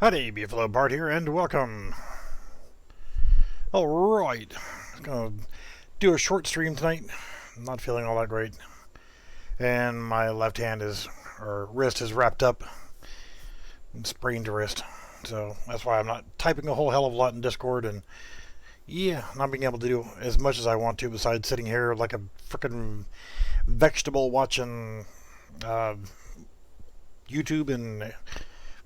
Howdy, Beefalo Bart here, and welcome. Alright, gonna do a short stream tonight. I'm not feeling all that great. And my left hand or wrist is wrapped up. And sprained wrist. So that's why I'm not typing a whole hell of a lot in Discord, and yeah, not being able to do as much as I want to besides sitting here like a frickin' vegetable watching YouTube and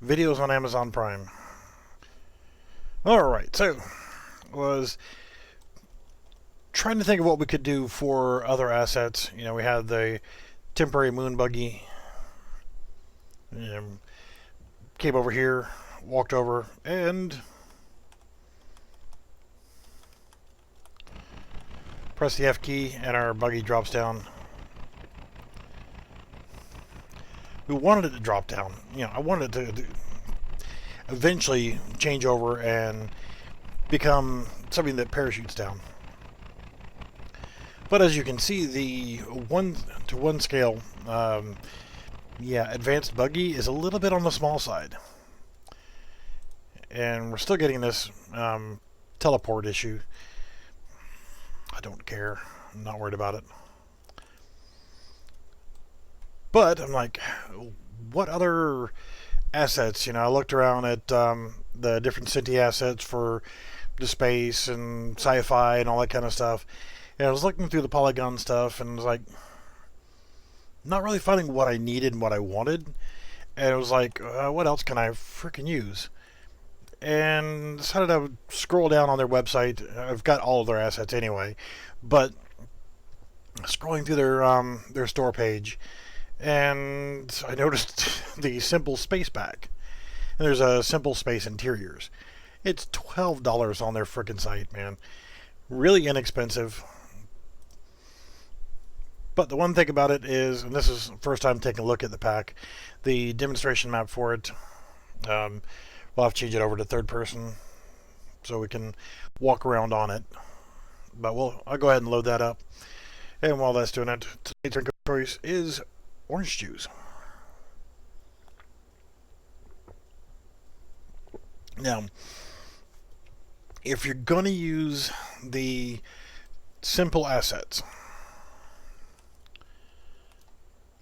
videos on Amazon Prime. Alright, so was trying to think of what we could do for other assets. You know, we had the temporary moon buggy. Came over here, walked over, and press the F key, and our buggy drops down. We wanted it to drop down. You know, I wanted it to eventually change over and become something that parachutes down. But as you can see, the 1-to-1 scale, advanced buggy is a little bit on the small side. And we're still getting this teleport issue. I don't care. I'm not worried about it. But I'm like, what other assets? You know, I looked around at the different Cinti assets for the space and sci-fi and all that kind of stuff. And I was looking through the Polygon stuff and was like, not really finding what I needed and what I wanted. And it was like, what else can I freaking use? And decided I would scroll down on their website. I've got all of their assets anyway, but scrolling through their store page, and I noticed the Simple Space Pack. And there's a Simple Space Interiors. It's $12 on their frickin' site, man. Really inexpensive. But the one thing about it is, and this is the first time taking a look at the pack, the demonstration map for it, we'll have to change it over to third person so we can walk around on it. But I'll go ahead and load that up. And while that's doing it, today's drink of choice is orange juice. Now, if you're going to use the simple assets,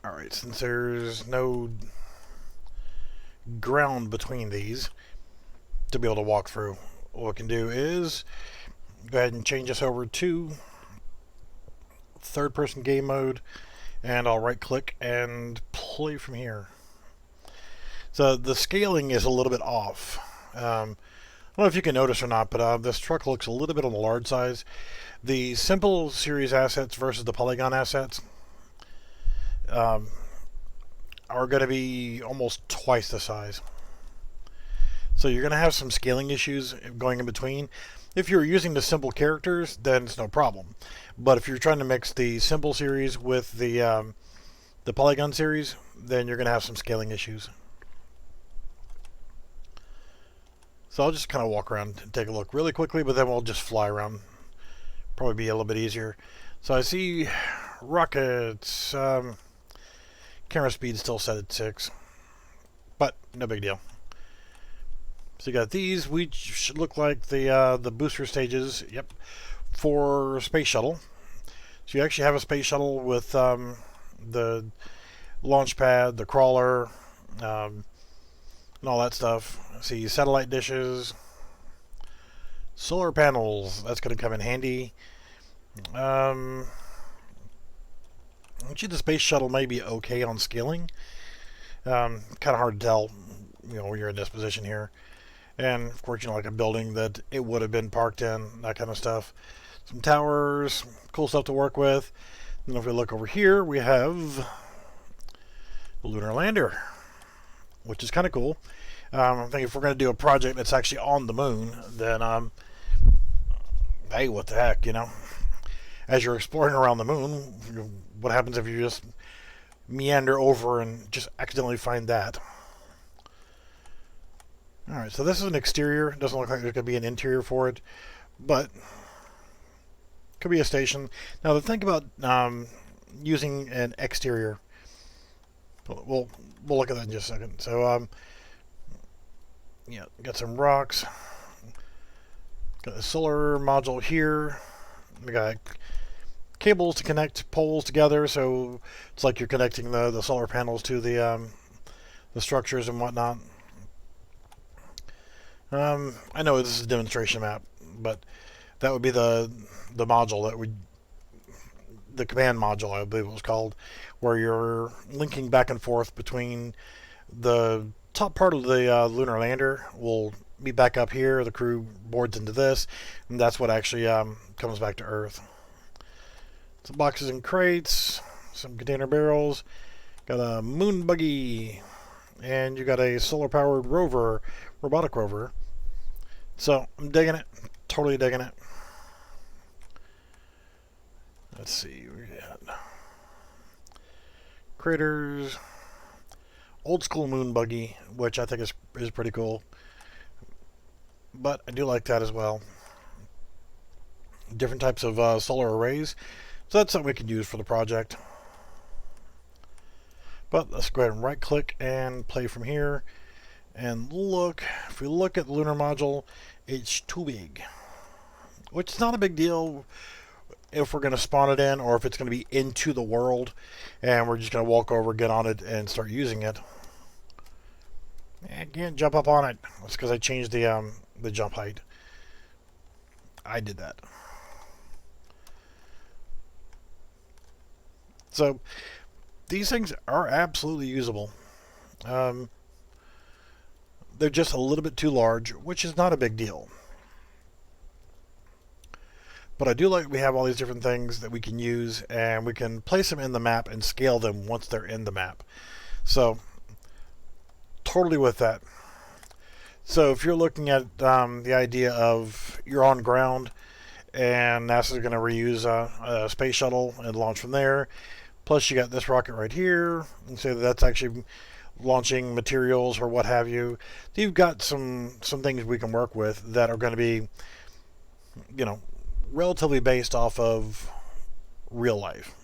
alright, since there's no ground between these to be able to walk through, what we can do is go ahead and change this over to third person game mode, and I'll right click and play from here. So the scaling is a little bit off. I don't know if you can notice or not, but this truck looks a little bit on the large size. The simple series assets versus the Polygon assets are going to be almost twice the size. So you're going to have some scaling issues going in between. If you're using the simple characters, then it's no problem. But if you're trying to mix the simple series with the Polygon series, then you're going to have some scaling issues. So I'll just kind of walk around and take a look really quickly, but then we'll just fly around. Probably be a little bit easier. So I see rockets. Camera speed still set at 6, but no big deal. So you got these, which should look like the booster stages. Yep, for space shuttle. So you actually have a space shuttle with the launch pad, the crawler, and all that stuff. See satellite dishes, solar panels. That's going to come in handy. Actually, the space shuttle may be okay on scaling. Kind of hard to tell, you know, when you're in this position here. And of course, you know, like a building that it would have been parked in, that kind of stuff. Some towers, cool stuff to work with. And if we look over here, we have the lunar lander, which is kind of cool. I think if we're going to do a project that's actually on the moon, then hey, what the heck, you know? As you're exploring around the moon, what happens if you just meander over and just accidentally find that? Alright, so this is an exterior. It doesn't look like there's going to be an interior for it, but could be a station. Now, the thing about using an exterior, we'll look at that in just a second. So Yeah, got some rocks. Got a solar module here. We got cables to connect poles together, so it's like you're connecting the solar panels to the structures and whatnot. I know this is a demonstration map, but that would be the module that would the command module, I believe it was called, where you're linking back and forth between the top part of the lunar lander will be back up here. The crew boards into this, and that's what actually comes back to Earth. Some boxes and crates, some container barrels, got a moon buggy, and you got a solar-powered rover, robotic rover. So I'm digging it, totally digging it. Let's see, we got craters, old school moon buggy, which I think is pretty cool. But I do like that as well. Different types of solar arrays. So that's something we can use for the project. But let's go ahead and right click and play from here. And look, if we look at the lunar module, it's too big. Which is not a big deal if we're going to spawn it in or if it's going to be into the world and we're just going to walk over, get on it, and start using it. I can't jump up on it. That's because I changed the jump height. I did that. So these things are absolutely usable. They're just a little bit too large, which is not a big deal. But I do like we have all these different things that we can use, and we can place them in the map and scale them once they're in the map. So totally with that. So if you're looking at the idea of you're on ground and NASA's going to reuse a space shuttle and launch from there, plus you got this rocket right here, and say that's actually launching materials or what have you. You've got some things we can work with that are going to be, you know, relatively based off of real life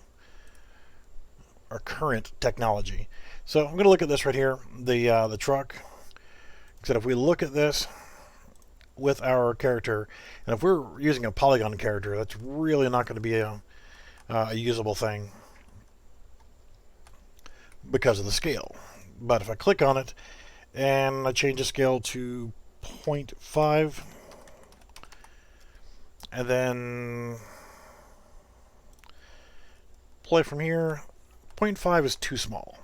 or current technology. So I'm going to look at this right here, the truck. So if we look at this with our character, and if we're using a polygon character, that's really not going to be a usable thing because of the scale. But if I click on it and I change the scale to 0.5, and then play from here, 0.5 is too small.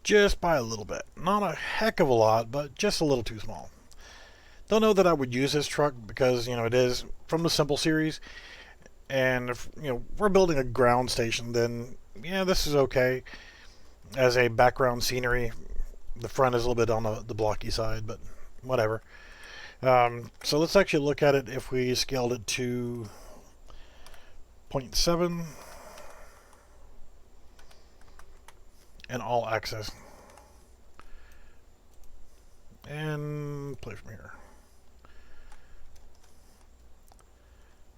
Just by a little bit. Not a heck of a lot, but just a little too small. Don't know that I would use this truck because, it is from the Simple series. And if, we're building a ground station, then, yeah, this is okay. As a background scenery, the front is a little bit on the blocky side, but whatever. So let's actually look at it if we scaled it to 0.7 and all access. And play from here.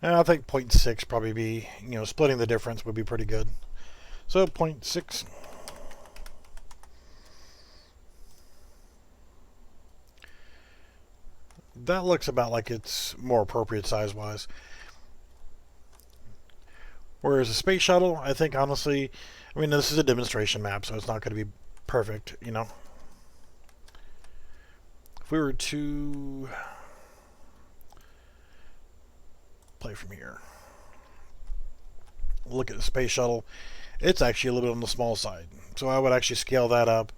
And I think 0.6 probably be, splitting the difference would be pretty good. So 0.6. That looks about like it's more appropriate size-wise. Whereas a space shuttle, I think honestly, this is a demonstration map, so it's not going to be perfect, If we were to play from here, look at the space shuttle, it's actually a little bit on the small side. So I would actually scale that up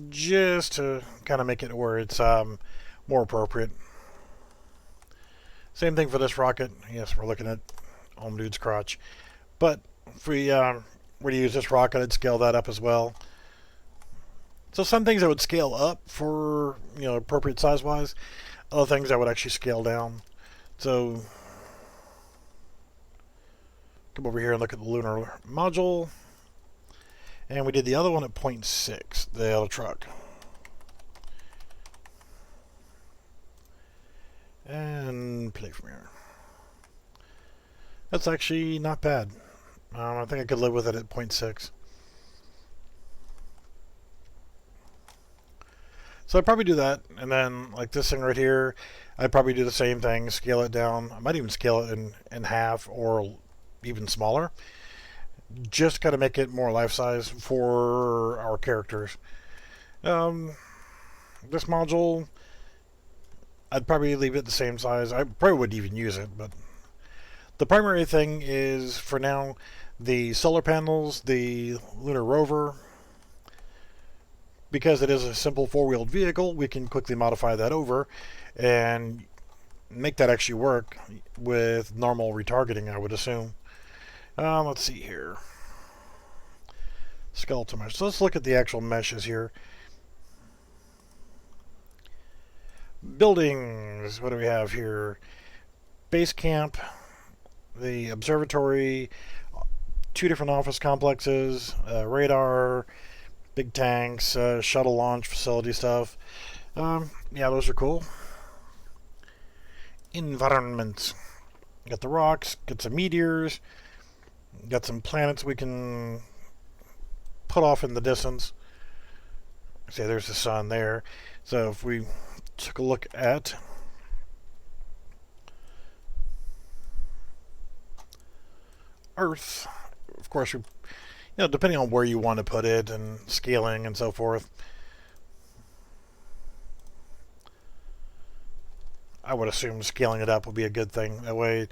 just to kind of make it where it's more appropriate. Same thing for this rocket. Yes, we're looking at Home Dude's crotch. But if we were to use this rocket, I'd scale that up as well. So some things I would scale up for, appropriate size-wise. Other things I would actually scale down. So come over here and look at the lunar module. And we did the other one at 0.6, the other truck. And play from here. That's actually not bad. I think I could live with it at 0.6. So I'd probably do that, and then like this thing right here, I'd probably do the same thing, scale it down. I might even scale it in half or even smaller, just kind of make it more life size for our characters. Um, this module, I'd probably leave it the same size. I probably wouldn't even use it, but the primary thing is for now the solar panels, the lunar rover. Because it is a simple four-wheeled vehicle, we can quickly modify that over and make that actually work with normal retargeting, I would assume. Let's see here. Skeletal mesh. So let's look at the actual meshes here. Buildings. What do we have here? Base camp, the observatory, two different office complexes, radar, big tanks, shuttle launch facility stuff. Yeah, those are cool. Environment. Got the rocks, got some meteors, got some planets we can put off in the distance. See, there's the sun there. So if we took a look at Earth, of course, depending on where you want to put it and scaling and so forth, I would assume scaling it up would be a good thing. That way,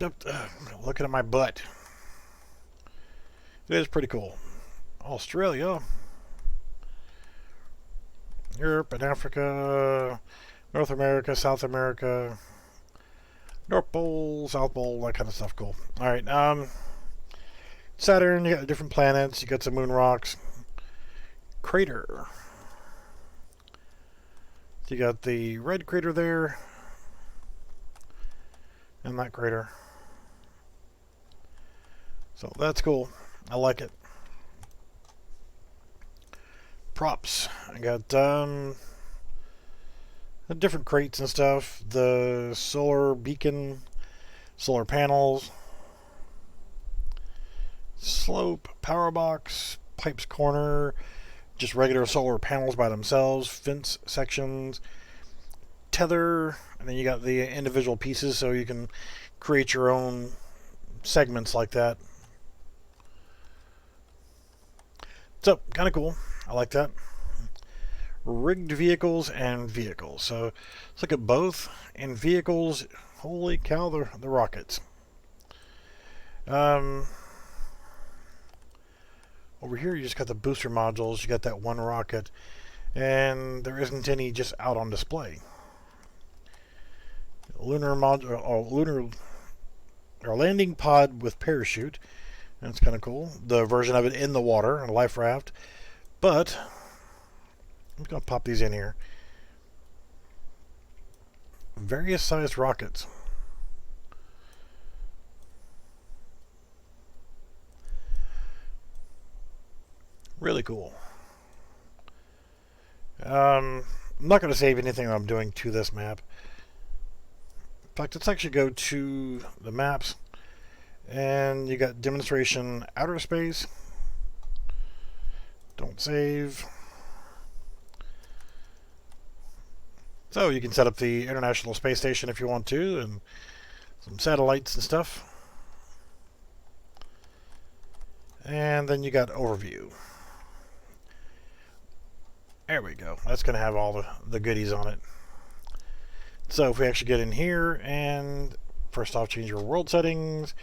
looking at my butt, it is pretty cool. Australia, Europe and Africa, North America, South America, North Pole, South Pole, that kind of stuff. Cool. All right. Saturn, you got different planets. You got some moon rocks. Crater. You got the red crater there, and that crater. So that's cool. I like it. Props. I got different crates and stuff. The solar beacon, solar panels, slope, power box, pipes corner, just regular solar panels by themselves, fence sections, tether, and then you got the individual pieces so you can create your own segments like that. So, kind of cool. I like that. Rigged vehicles and vehicles. So, let's look at both. In vehicles, holy cow, the rockets. Over here, you just got the booster modules. You got that one rocket, and there isn't any just out on display. Lunar module, or landing pod with parachute. That's kind of cool. The version of it in the water, a life raft. But I'm just gonna pop these in here. Various sized rockets. Really cool. I'm not going to save anything I'm doing to this map. In fact, let's actually go to the maps. And you got demonstration outer space. Don't save. So you can set up the International Space Station if you want to, and some satellites and stuff. And then you got overview. There we go. That's going to have all the goodies on it. So if we actually get in here and first off change your world settings,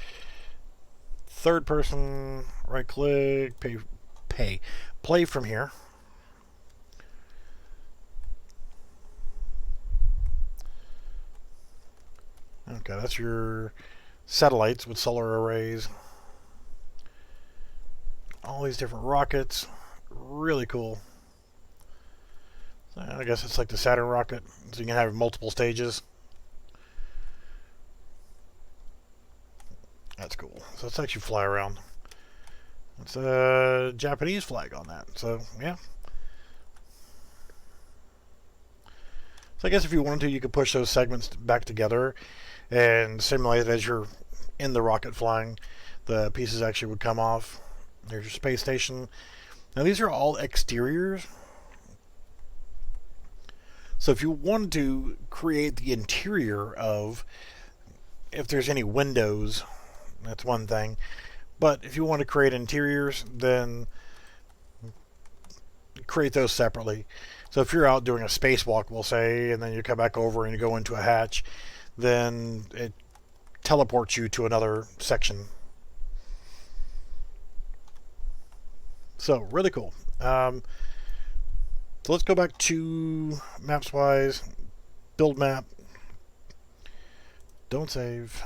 third person, right click, play from here. Okay, that's your satellites with solar arrays. All these different rockets. Really cool. I guess it's like the Saturn rocket, so you can have multiple stages. That's cool. So let's actually fly around. It's a Japanese flag on that. So, yeah. So I guess if you wanted to, you could push those segments back together and simulate it as you're in the rocket flying. The pieces actually would come off. There's your space station. Now these are all exteriors. So if you wanted to create the interior of, if there's any windows, that's one thing. But if you want to create interiors, then create those separately. So if you're out doing a spacewalk, we'll say, and then you come back over and you go into a hatch, then it teleports you to another section. So really cool. So let's go back to maps-wise, build map, don't save.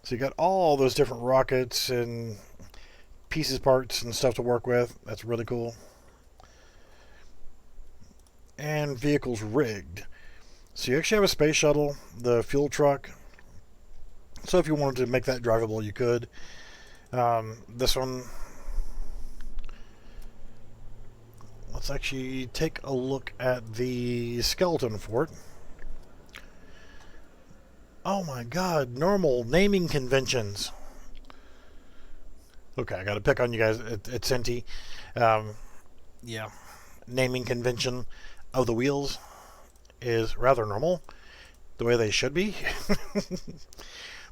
So you got all those different rockets and pieces, parts, and stuff to work with. That's really cool. And vehicles rigged. So you actually have a space shuttle, the fuel truck. So if you wanted to make that drivable, you could. This one, let's actually take a look at the skeleton for it. Oh my god, normal naming conventions. Okay, I gotta pick on you guys at Senti. Yeah, naming convention of the wheels is rather normal, the way they should be.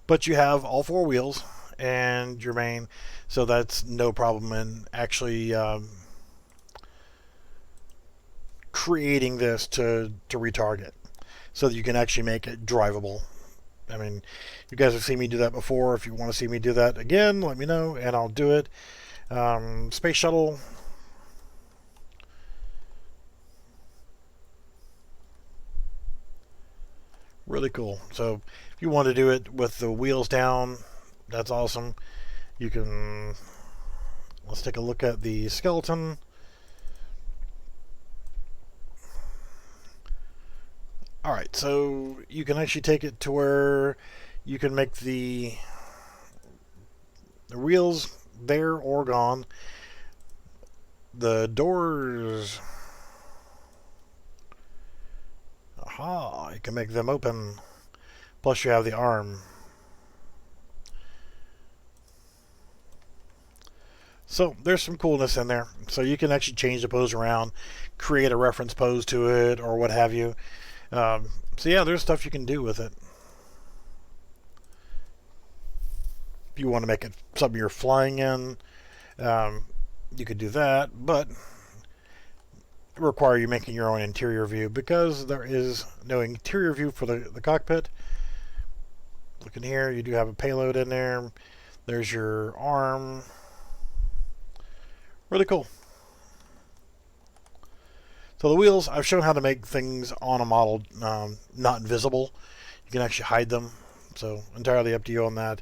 But you have all four wheels and your main, so that's no problem in actually creating this to retarget, so that you can actually make it drivable. I mean, you guys have seen me do that before. If you want to see me do that again, let me know and I'll do it. Space shuttle. Really cool. So if you want to do it with the wheels down, that's awesome. You can, let's take a look at the skeleton. Alright, so you can actually take it to where you can make the wheels there or gone. The doors, aha, you can make them open. Plus you have the arm. So there's some coolness in there. So you can actually change the pose around, create a reference pose to it, or what have you. So yeah, there's stuff you can do with it. If you want to make it something you're flying in, you could do that, but it require you making your own interior view, because there is no interior view for the cockpit. Look in here, you do have a payload in there. There's your arm. Really cool. So the wheels, I've shown how to make things on a model not visible. You can actually hide them. So entirely up to you on that.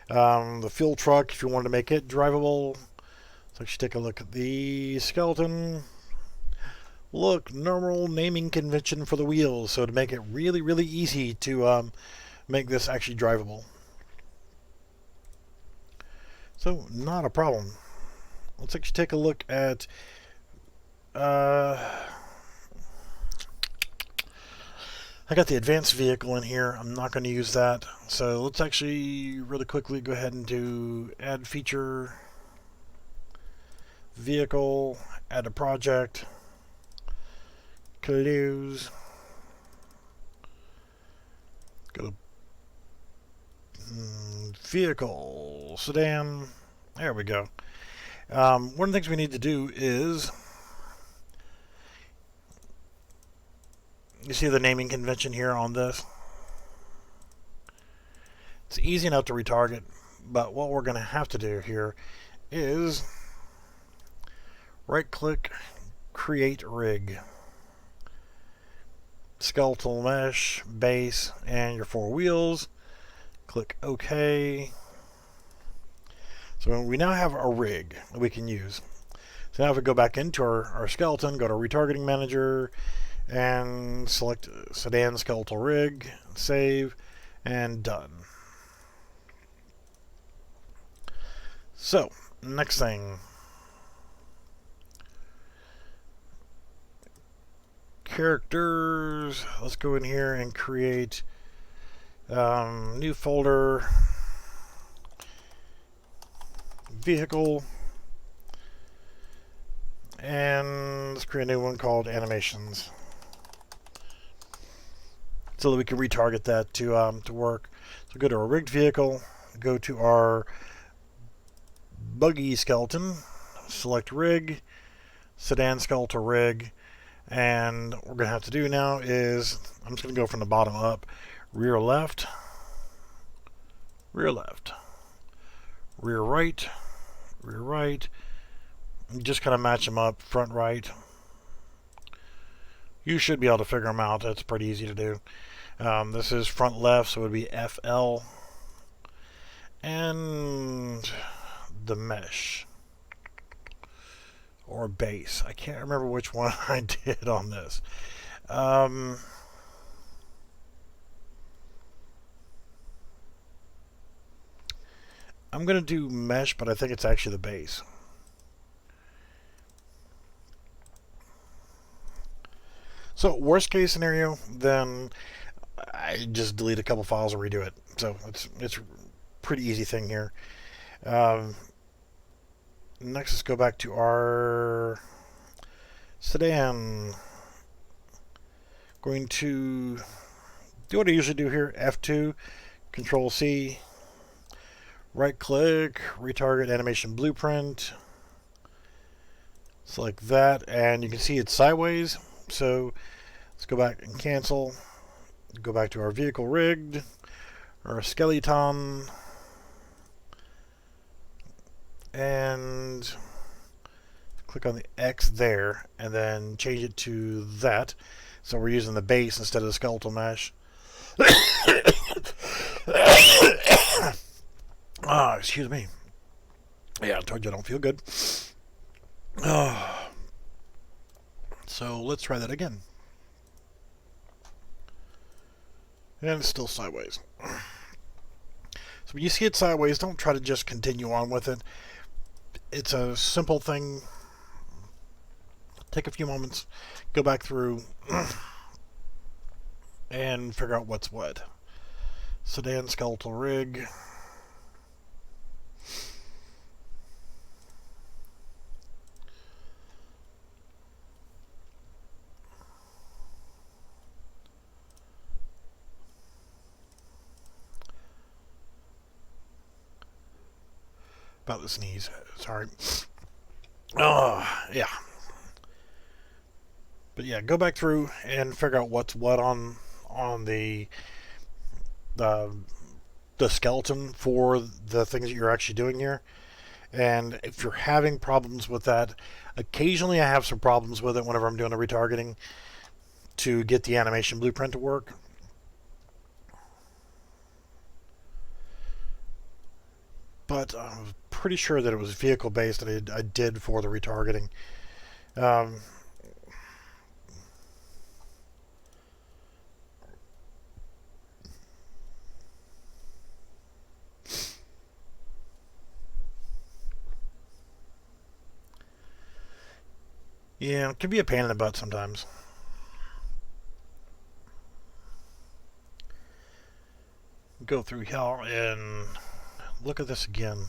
The fuel truck, if you wanted to make it drivable. So actually take a look at the skeleton. Look, normal naming convention for the wheels. So to make it really, really easy to make this actually drivable. So not a problem. Let's actually take a look at I got the advanced vehicle in here. I'm not going to use that. So let's actually really quickly go ahead and do add feature, vehicle, add a project, close, go to vehicle, sedan. There we go. One of the things we need to do is, you see the naming convention here on this? It's easy enough to retarget, but what we're going to have to do here is right click, create rig, skeletal mesh, base, and your four wheels. Click OK. So we now have a rig that we can use. So now if we go back into our skeleton, go to retargeting manager, and select sedan skeletal rig, save, and done. So next thing, characters. Let's go in here and create new folder, vehicle, And let's create a new one called animations, so that we can retarget that to work. So go to our rigged vehicle, go to our buggy skeleton, select rig, sedan skeletal rig, and what we're going to have to do now is, I'm just going to go from the bottom up, rear left, rear left, rear right, rear right, and just kind of match them up, front right. You should be able to figure them out. That's pretty easy to do. This is front left, so it would be FL. And the mesh. Or base. I can't remember which one I did on this. I'm going to do mesh, but I think it's actually the base. So worst case scenario, then I just delete a couple files and redo it. So it's a pretty easy thing here. Next, let's go back to our sedan. Going to do what I usually do here. F2, Control C, right click, retarget animation blueprint. Select that, and you can see it's sideways. So let's go back and cancel. Go back to our vehicle rigged, our skeleton, and click on the X there, and then change it to that. So we're using the base instead of the skeletal mesh. Excuse me. Yeah, I told you I don't feel good. So let's try that again. And it's still sideways. So when you see it sideways, don't try to just continue on with it. It's a simple thing. Take a few moments, go back through, and figure out what's what. Sedan skeletal rig. About to sneeze. Sorry. Yeah. But yeah, go back through and figure out what's what on the skeleton for the things that you're actually doing here. And if you're having problems with that, occasionally I have some problems with it whenever I'm doing the retargeting to get the animation blueprint to work. But I'm pretty sure that it was vehicle based that I did for the retargeting. Yeah, it can be a pain in the butt sometimes. Go through here and look at this again.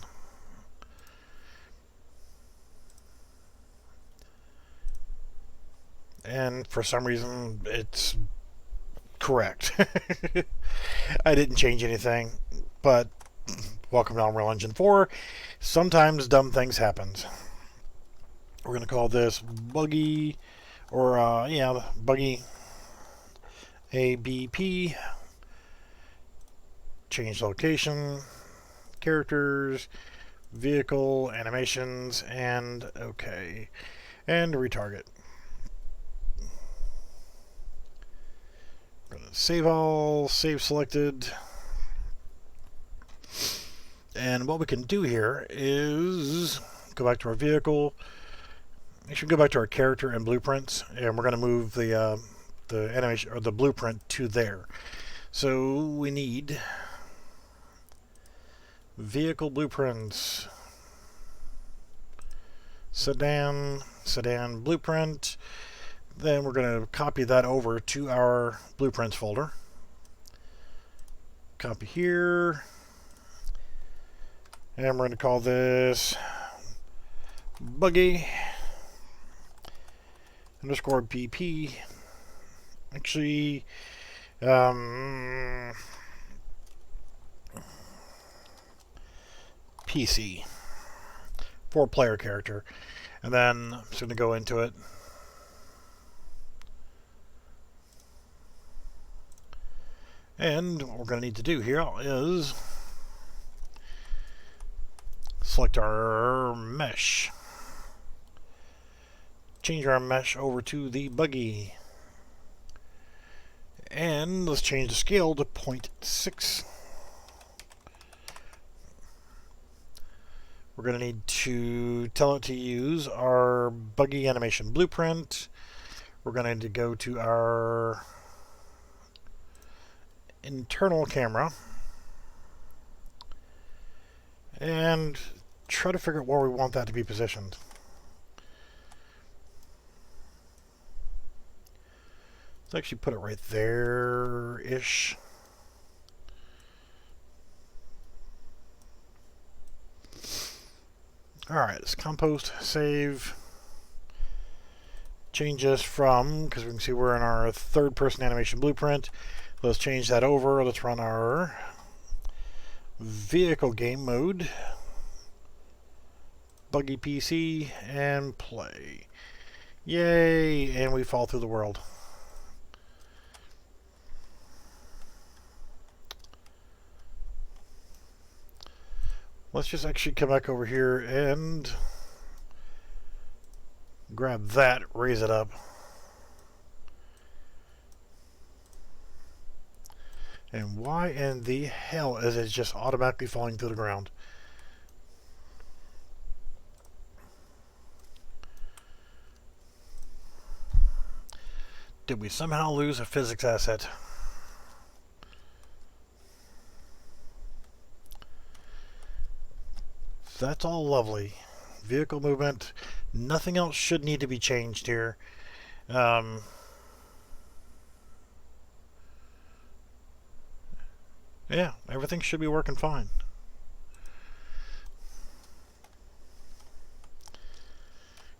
And for some reason, it's correct. I didn't change anything, but welcome to Unreal Engine 4. Sometimes dumb things happen. We're going to call this Buggy, or Buggy ABP. Change location, characters, vehicle, animations, and okay. And retarget. We're going to save all, save selected. And what we can do here is go back to our vehicle. We should go back to our character and blueprints, and we're going to move the animation or the blueprint to there. So we need vehicle blueprints, sedan blueprint. Then we're going to copy that over to our blueprints folder. Copy here, and we're going to call this Buggy. underscore BP. Actually, PC. 4-player character. And then I'm just going to go into it. And what we're going to need to do here is select our mesh. Change our mesh over to the Buggy. And let's change the scale to 0.6. We're going to need to tell it to use our Buggy animation blueprint. We're going to need to go to our internal camera and try to figure out where we want that to be positioned. Let's actually put it right there-ish. Alright, let's compost, save, change this from, because we can see we're in our third-person animation blueprint. Let's change that over. Let's run our vehicle game mode, Buggy PC, and play. Yay! And we fall through the world. Let's just actually come back over here and grab that, raise it up. And why in the hell is it just automatically falling through the ground? Did we somehow lose a physics asset? That's all lovely. Vehicle movement. Nothing else should need to be changed here. Yeah, everything should be working fine.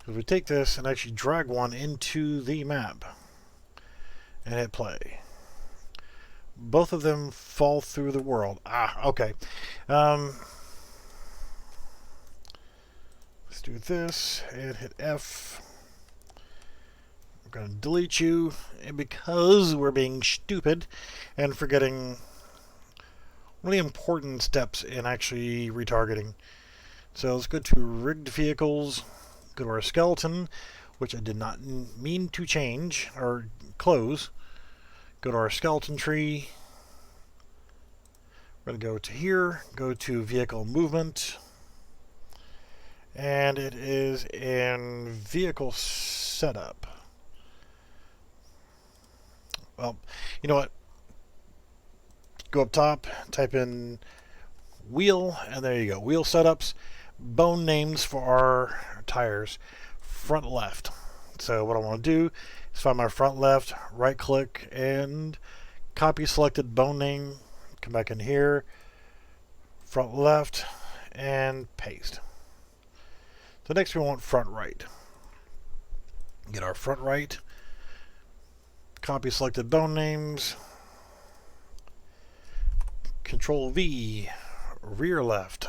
If we take this and actually drag one into the map and hit play, both of them fall through the world. Ah, okay. Let's do this and hit F. We're going to delete you because we're being stupid and forgetting really important steps in actually retargeting. So let's go to rigged vehicles, go to our skeleton, which I did not mean to change or close. Go to our skeleton tree. We're going to go to here, go to vehicle movement, and it is in vehicle setup. Well, you know what? Go up top, type in wheel, and there you go. Wheel setups, bone names for our tires, front left. So what I want to do is find my front left, right click, and copy selected bone name. Come back in here, front left, and paste. So next we want front right. Get our front right, copy selected bone names, Control V, rear left.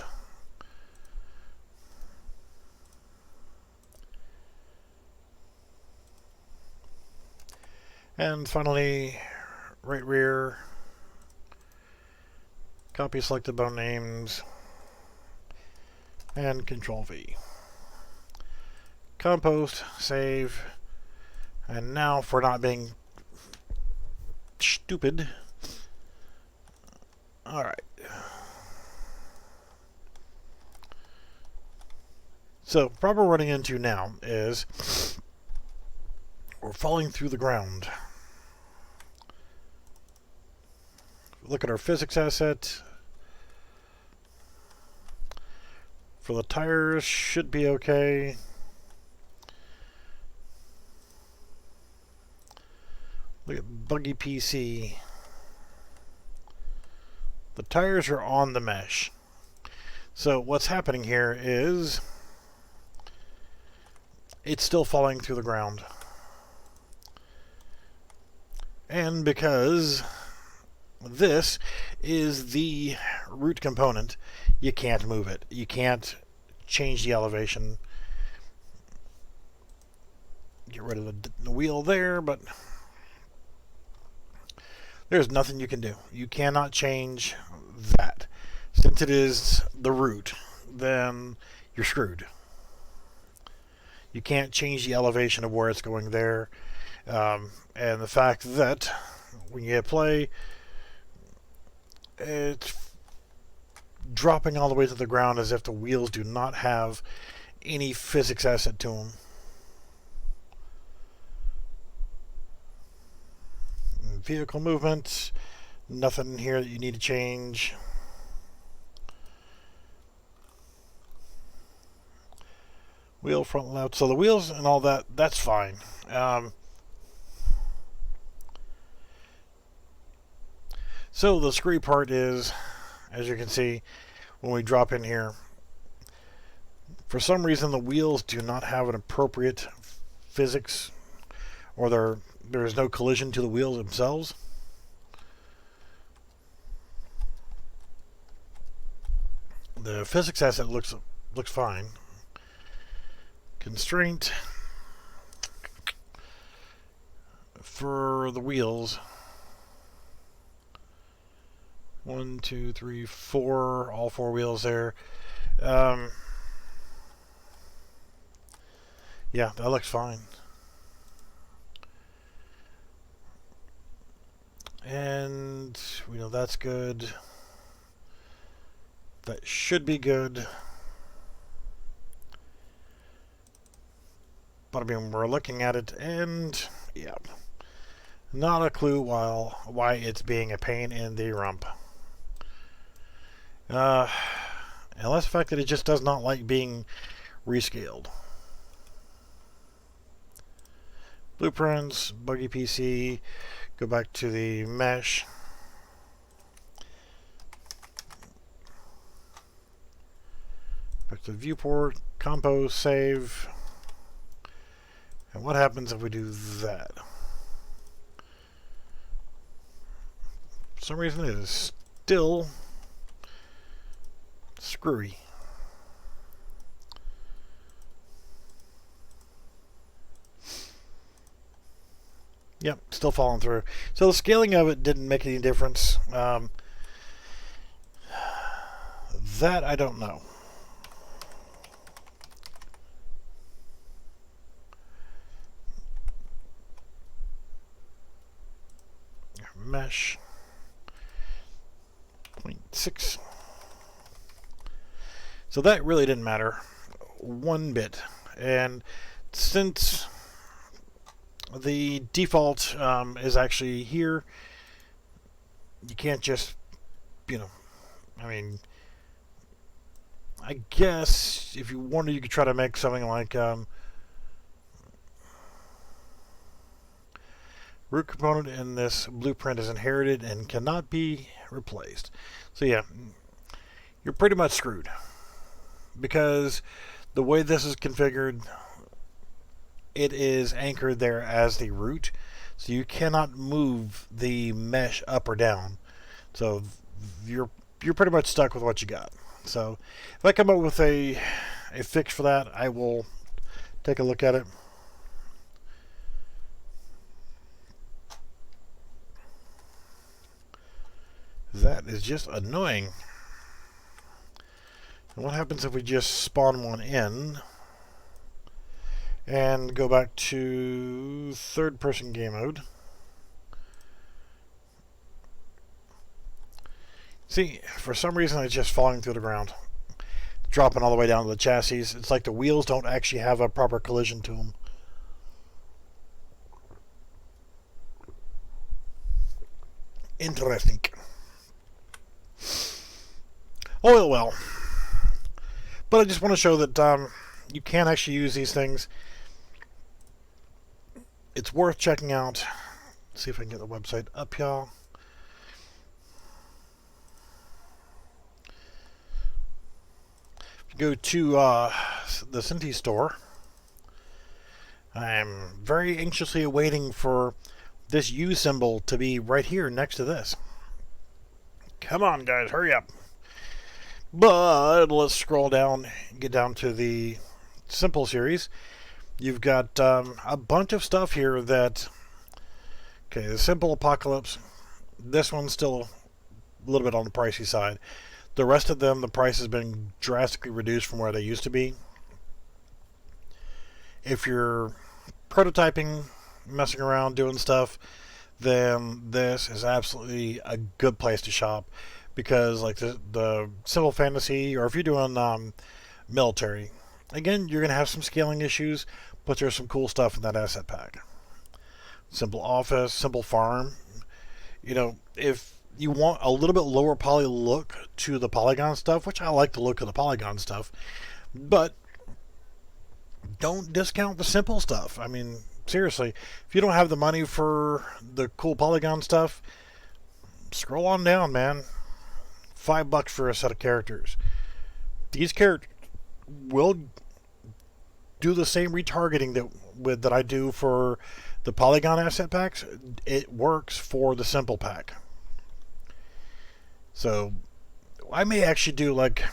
And finally, right rear, copy selected bone names, and Control V. Compost, save, and now for not being stupid, alright. So, the problem we're running into now is we're falling through the ground. Look at our physics asset. For the tires, should be okay. Look at Buggy PC. The tires are on the mesh. So what's happening here is it's still falling through the ground. And because this is the root component, you can't move it. You can't change the elevation. Get rid of the wheel there, but there's nothing you can do. You cannot change that. Since it is the root, then you're screwed. You can't change the elevation of where it's going there. And the fact that when you hit play, it's dropping all the way to the ground as if the wheels do not have any physics asset to them. Vehicle movement, nothing here that you need to change. Wheel front left. So the wheels and all that, that's fine. So the screwy part is, as you can see, when we drop in here, for some reason the wheels do not have an appropriate physics, or there is no collision to the wheels themselves. The physics asset looks fine. Constraint for the wheels. 1, 2, 3, 4. All 4 wheels there. Yeah, that looks fine. And we know that's good. That should be good. But I mean, we're looking at it, and yeah, not a clue why it's being a pain in the rump. Unless the fact that it just does not like being rescaled. Blueprints, Buggy PC, go back to the mesh. Back to the viewport, compose, save. And what happens if we do that? For some reason it is still screwy. Yep, still falling through. So the scaling of it didn't make any difference. That I don't know. Mesh 0.6. So that really didn't matter one bit. And since the default is actually here, you can't just, I mean, I guess if you wanted, you could try to make something like root component in this blueprint is inherited and cannot be replaced. So yeah, you're pretty much screwed, because the way this is configured, it is anchored there as the root, so you cannot move the mesh up or down. So you're pretty much stuck with what you got. So if I come up with a fix for that, I will take a look at it. That is just annoying. And what happens if we just spawn one in and go back to third-person game mode? See, for some reason it's just falling through the ground, dropping all the way down to the chassis. It's like the wheels don't actually have a proper collision to them. Interesting. Oh well. But I just want to show that you can actually use these things. It's worth checking out. Let's see if I can get the website up here. If you go to the Cinti store, I'm very anxiously awaiting for this U symbol to be right here next to this. Come on, guys, hurry up. But let's scroll down, get down to the simple series. You've got a bunch of stuff here that, okay, the simple apocalypse. This one's still a little bit on the pricey side. The rest of them, the price has been drastically reduced from where they used to be. If you're prototyping, messing around, doing stuff, then this is absolutely a good place to shop, because like the simple fantasy, or if you're doing military, again, you're going to have some scaling issues, but there's some cool stuff in that asset pack. Simple office, simple farm. You know, if you want a little bit lower poly look to the polygon stuff, which I like the look of the polygon stuff, but don't discount the simple stuff. I mean, seriously, if you don't have the money for the cool polygon stuff, scroll on down, man. $5 for a set of characters. These characters will do the same retargeting that I do for the polygon asset packs. It works for the simple pack. So I may actually do like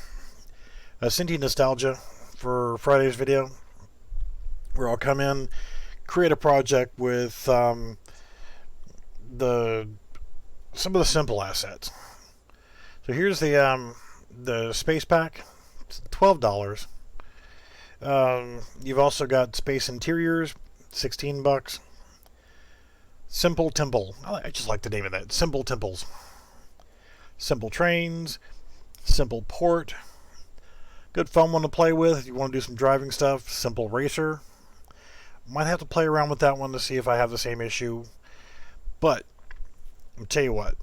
a Cinti Nostalgia for Friday's video, where I'll come in, create a project with some of the simple assets. So here's the space pack. It's $12. You've also got space interiors, $16. Simple temple. I just like the name of that. Simple temples. Simple trains. Simple port. Good fun one to play with if you want to do some driving stuff. Simple racer. Might have to play around with that one to see if I have the same issue. But I'll tell you what.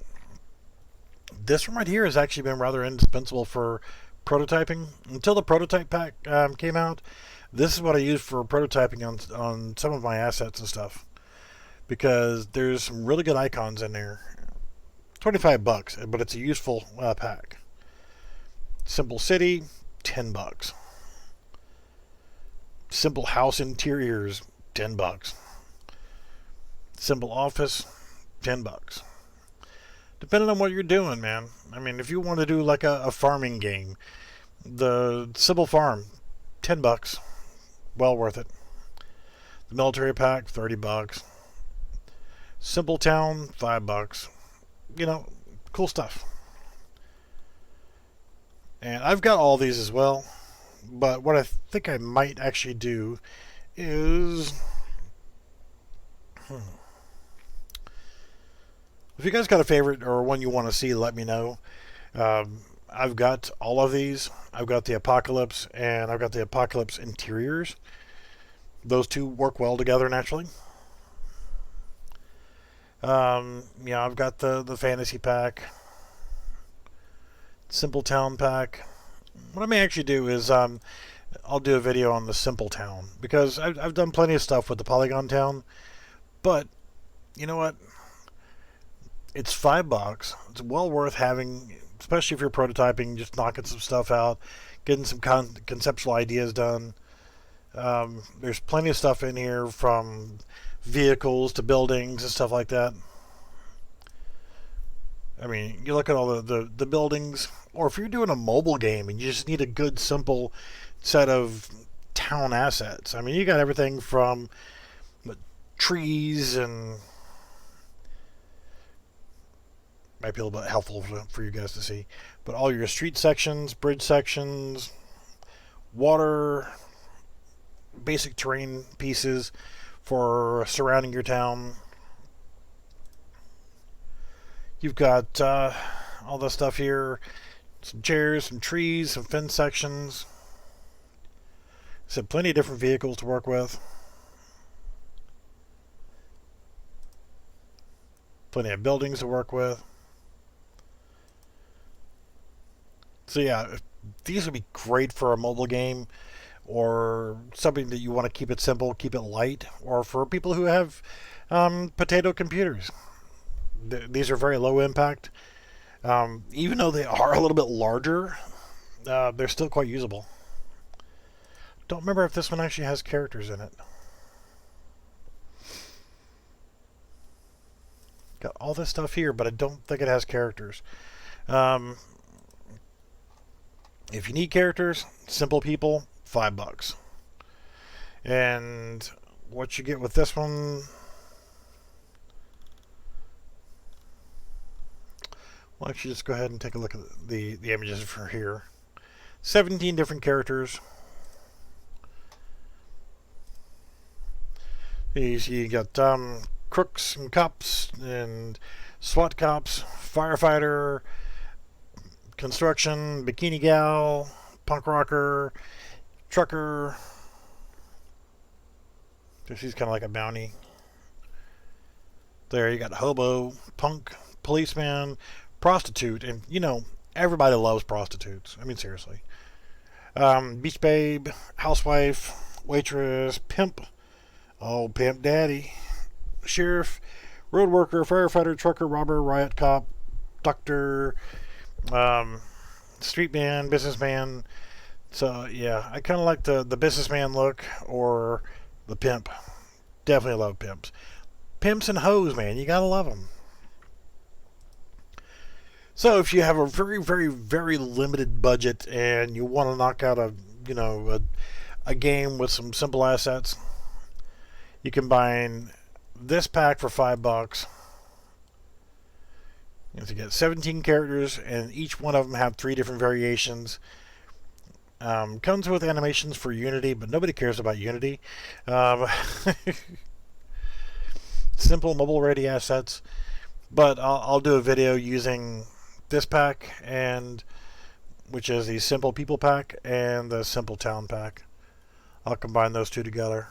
This one right here has actually been rather indispensable for prototyping. Until the prototype pack came out, this is what I use for prototyping on some of my assets and stuff, because there's some really good icons in there. $25, but it's a useful pack. Simple city, $10. Simple house interiors, $10. Simple office, $10. Depending on what you're doing, man. I mean, if you want to do like a farming game, the simple farm, $10. Well worth it. The military pack, $30. Simple town, $5. You know, cool stuff. And I've got all these as well, but what I think I might actually do is if you guys got a favorite or one you want to see, let me know. I've got all of these. I've got the Apocalypse, and I've got the Apocalypse Interiors. Those two work well together naturally. Yeah, I've got the Fantasy Pack. Simple Town Pack. What I may actually do is I'll do a video on the Simple Town, because I've done plenty of stuff with the Polygon Town, but you know what? It's $5. It's well worth having, especially if you're prototyping, just knocking some stuff out, getting some conceptual ideas done. There's plenty of stuff in here, from vehicles to buildings and stuff like that. I mean, you look at all the buildings, or if you're doing a mobile game and you just need a good, simple set of town assets. I mean, you got everything from trees, and might be a little bit helpful for you guys to see, but all your street sections, bridge sections, water, basic terrain pieces for surrounding your town. You've got all this stuff here, some chairs, some trees, some fence sections. So plenty of different vehicles to work with. Plenty of buildings to work with. So yeah, these would be great for a mobile game, or something that you want to keep it simple, keep it light, or for people who have potato computers. These are very low impact. Even though they are a little bit larger, they're still quite usable. Don't remember if this one actually has characters in it. Got all this stuff here, but I don't think it has characters. Um, if you need characters, simple people, $5. And what you get with this one, well, actually, just go ahead and take a look at the images for here. 17 different characters. You got crooks and cops and SWAT cops, firefighter, construction, bikini gal, punk rocker, trucker. So she's kind of like a bounty. There you got hobo, punk, policeman, prostitute, and you know everybody loves prostitutes. I mean seriously. Beach babe, housewife, waitress, pimp, oh pimp daddy, sheriff, road worker, firefighter, trucker, robber, riot cop, doctor, street man, businessman. So yeah, I kind of like the businessman look or the pimp. Definitely love pimps. Pimps and hoes, man, you gotta love them. So if you have a very, very, very limited budget and you want to knock out a game with some simple assets, you combine this pack for $5. You have to get 17 characters, and each one of them have 3 different variations. Comes with animations for Unity, but nobody cares about Unity. Simple mobile-ready assets, but I'll do a video using this pack, and which is the Simple People pack and the Simple Town pack. I'll combine those two together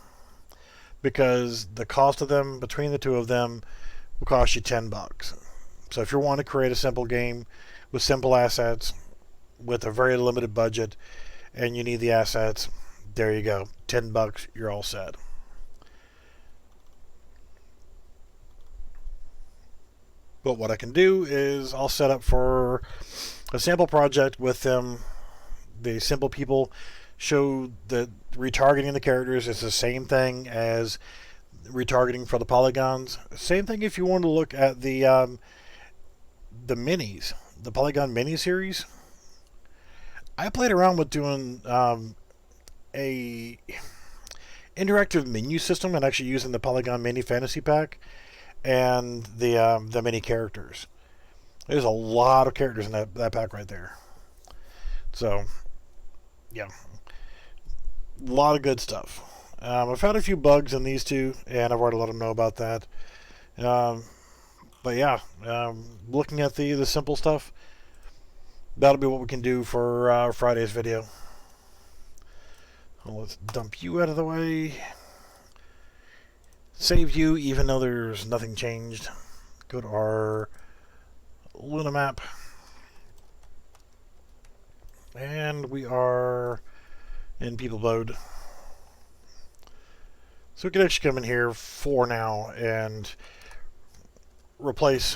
because the cost of them between the two of them will cost you $10. So if you want to create a simple game with simple assets with a very limited budget and you need the assets, there you go. $10, you're all set. But what I can do is I'll set up for a sample project with them. The Simple People show that retargeting the characters is the same thing as retargeting for the polygons. Same thing if you want to look at the minis, the Polygon mini series. I played around with doing a interactive menu system and actually using the Polygon Mini Fantasy Pack and the mini characters. There's a lot of characters in that pack right there. So, yeah, a lot of good stuff. I've had a few bugs in these two, and I've already let them know about that. But yeah, looking at the simple stuff, that'll be what we can do for Friday's video. Well, let's dump you out of the way. Save you, even though there's nothing changed. Go to our Luna map. And we are in people mode. So we can actually come in here for now and replace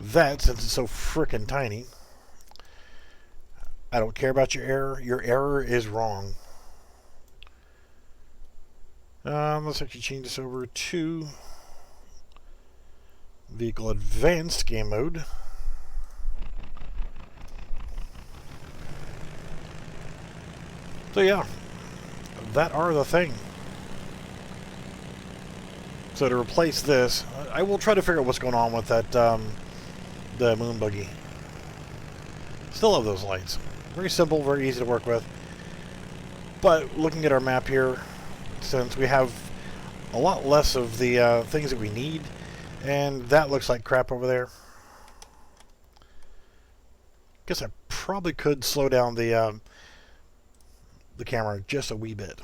that since it's so frickin' tiny. I don't care about your error. Your error is wrong. Let's actually change this over to Vehicle Advanced Game Mode. So yeah, that are the thing. So to replace this, I will try to figure out what's going on with that, the moon buggy. Still love those lights. Very simple, very easy to work with. But looking at our map here, since we have a lot less of the things that we need, and that looks like crap over there. Guess I probably could slow down the camera just a wee bit.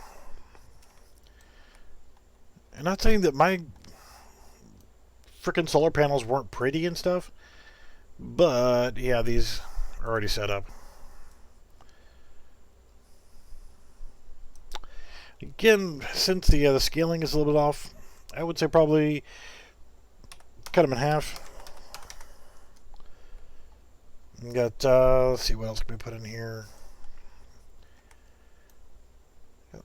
I'm not saying that my frickin' solar panels weren't pretty and stuff, but yeah, these are already set up. Again, since the scaling is a little bit off, I would say probably cut them in half. We got, let's see, what else can we put in here?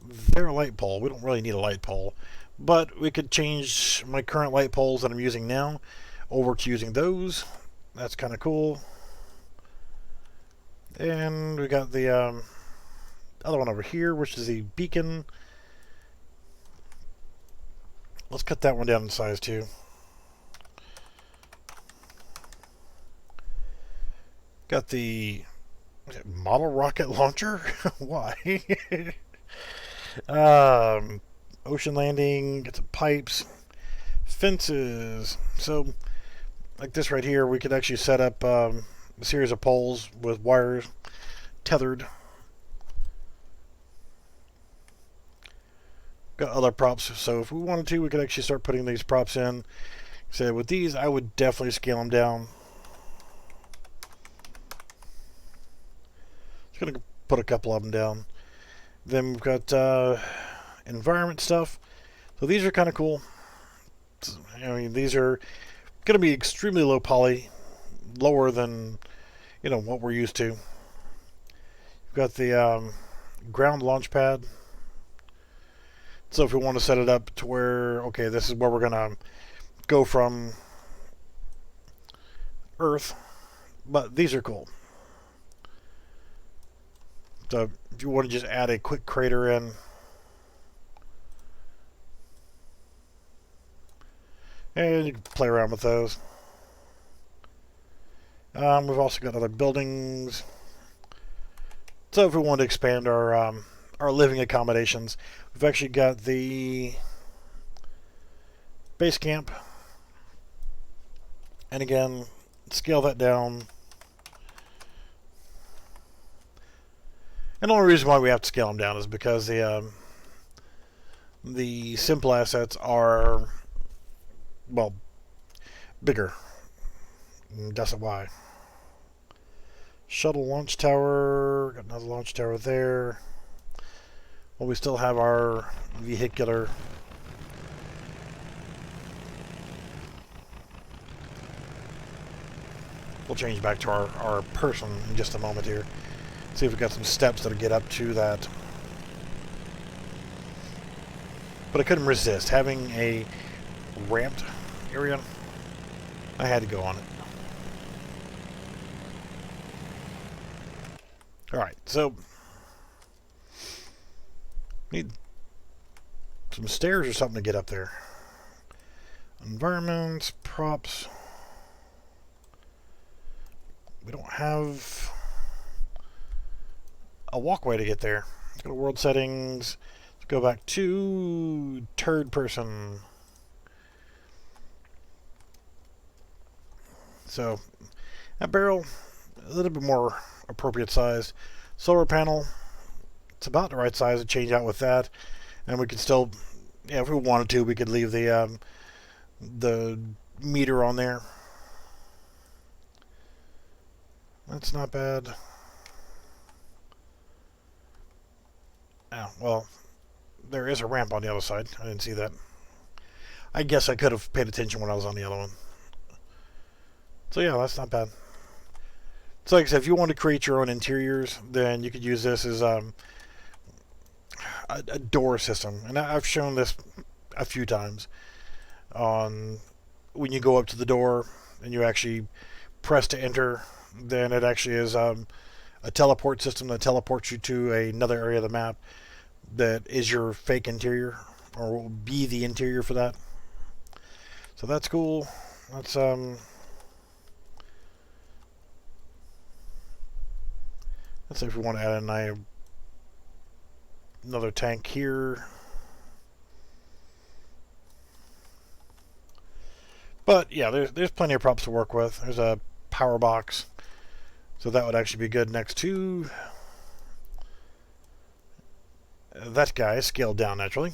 Their light pole. We don't really need a light pole, but we could change my current light poles that I'm using now over to using those. That's kind of cool. And we got the other one over here, which is the beacon. Let's cut that one down in size too. Got the model rocket launcher. Why? Ocean landing. Get some pipes, fences. So, like this right here, we could actually set up a series of poles with wires tethered. Got other props, so if we wanted to, we could actually start putting these props in. So with these, I would definitely scale them down. Just gonna put a couple of them down. Then we've got environment stuff. So these are kind of cool. I mean, these are going to be extremely low poly, lower than what we're used to. We've got the ground launch pad. So if we want to set it up to where, okay, this is where we're going to go from Earth, but these are cool. So if you want to just add a quick crater in, and you can play around with those. We've also got other buildings. So if we want to expand our living accommodations, we've actually got the base camp. And again, scale that down. And the only reason why we have to scale them down is because the simple assets are, well, bigger. That's why. Shuttle launch tower. Got another launch tower there. Well, we still have our vehicular. We'll change back to our person in just a moment here. See if we've got some steps that'll get up to that. But I couldn't resist having a ramped area. I had to go on it. Alright, so need some stairs or something to get up there. Environments, props. We don't have a walkway to get there. Let's go to world settings. Let's go back to third person. So that barrel, a little bit more appropriate size. Solar panel, it's about the right size to change out with that. And we could still, yeah, if we wanted to, we could leave the meter on there. That's not bad. Oh, well, there is a ramp on the other side. I didn't see that. I guess I could have paid attention when I was on the other one. So yeah, that's not bad. So like I said, if you want to create your own interiors, then you could use this as a door system. And I've shown this a few times on when you go up to the door and you actually press to enter, then it actually is a teleport system that teleports you to another area of the map that is your fake interior, or will be the interior for that. So that's cool. That's let's see if we want to add in another tank here. But yeah, there's plenty of props to work with. There's a power box, so that would actually be good next to that guy, scaled down naturally.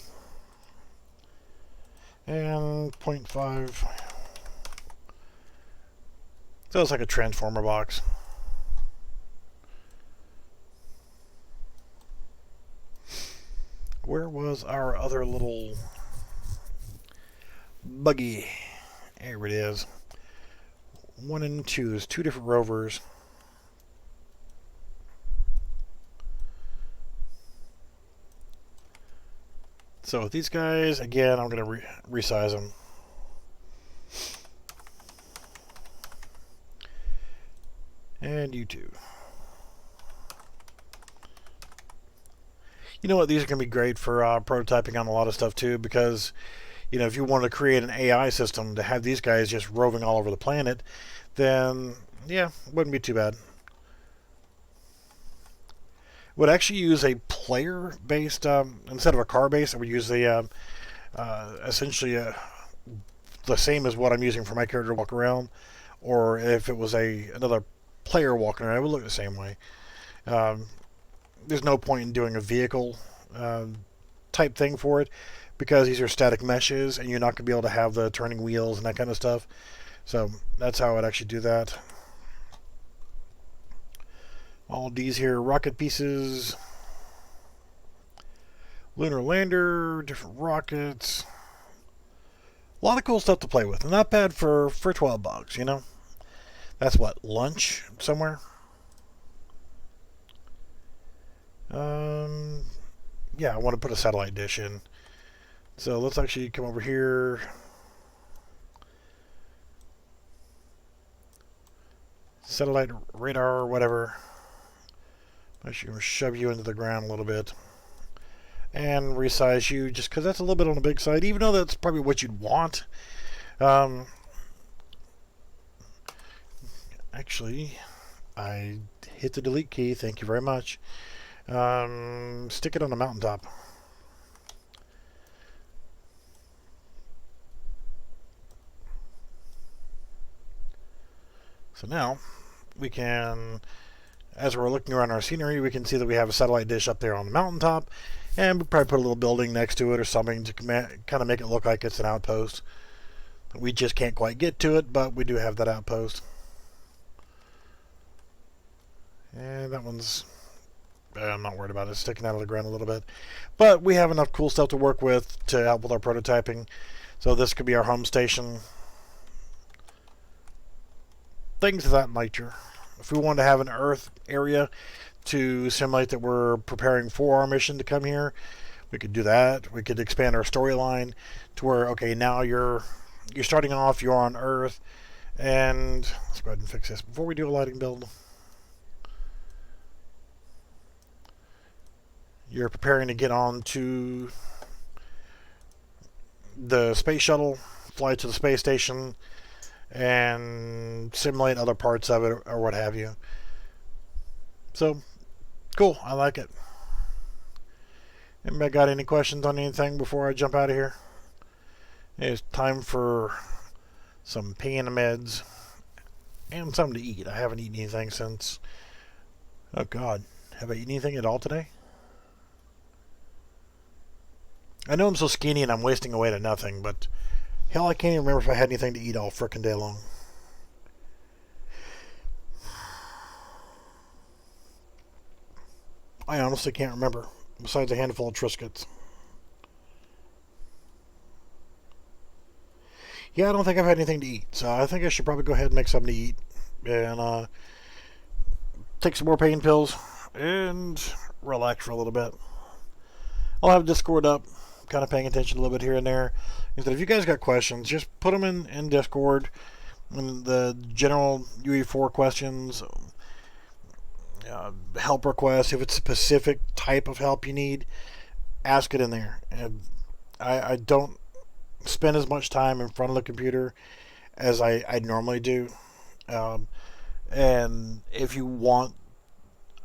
And 0.5. So it's like a transformer box. Where was our other little buggy? There it is. 1 and 2. There's 2 different rovers. So with these guys, again, I'm going to resize them. And you too. You know what? These are going to be great for prototyping on a lot of stuff too, because if you want to create an AI system to have these guys just roving all over the planet, then yeah, wouldn't be too bad. Would actually use a player-based instead of a car-based. I would use the essentially the same as what I'm using for my character to walk around, or if it was another player walking around, it would look the same way. Um, there's no point in doing a vehicle type thing for it because these are static meshes and you're not going to be able to have the turning wheels and that kind of stuff. So that's how I'd actually do that. All these here rocket pieces, lunar lander, different rockets. A lot of cool stuff to play with. Not bad for $12, That's what, lunch somewhere? Yeah, I want to put a satellite dish in. So let's actually come over here. Satellite radar or whatever. Actually, shove you into the ground a little bit. And resize you just because that's a little bit on the big side, even though that's probably what you'd want. Actually, I hit the delete key. Thank you very much. Stick it on the mountaintop. So now we can, as we're looking around our scenery, we can see that we have a satellite dish up there on the mountaintop, and we'll probably put a little building next to it or something to kind of make it look like it's an outpost. We just can't quite get to it, but we do have that outpost. And that one's, I'm not worried about it, sticking out of the ground a little bit. But we have enough cool stuff to work with to help with our prototyping. So this could be our home station. Things of that nature. If we wanted to have an Earth area to simulate that we're preparing for our mission to come here, we could do that. We could expand our storyline to where, okay, now you're starting off, you're on Earth, and let's go ahead and fix this before we do a lighting build. You're preparing to get on to the space shuttle, fly to the space station, and simulate other parts of it or what have you. So, cool. I like it. Anybody got any questions on anything before I jump out of here? It's time for some pain meds and something to eat. I haven't eaten anything since... Oh, God. Have I eaten anything at all today? I know I'm so skinny and I'm wasting away to nothing, but hell, I can't even remember if I had anything to eat all frickin' day long. I honestly can't remember, besides a handful of Triscuits. Yeah, I don't think I've had anything to eat, so I think I should probably go ahead and make something to eat and take some more pain pills and relax for a little bit. I'll have Discord up, kind of paying attention a little bit here and there. If you guys got questions, just put them in Discord. In the general UE4 questions, help requests. If it's a specific type of help you need, ask it in there. And I don't spend as much time in front of the computer as I normally do. And if you want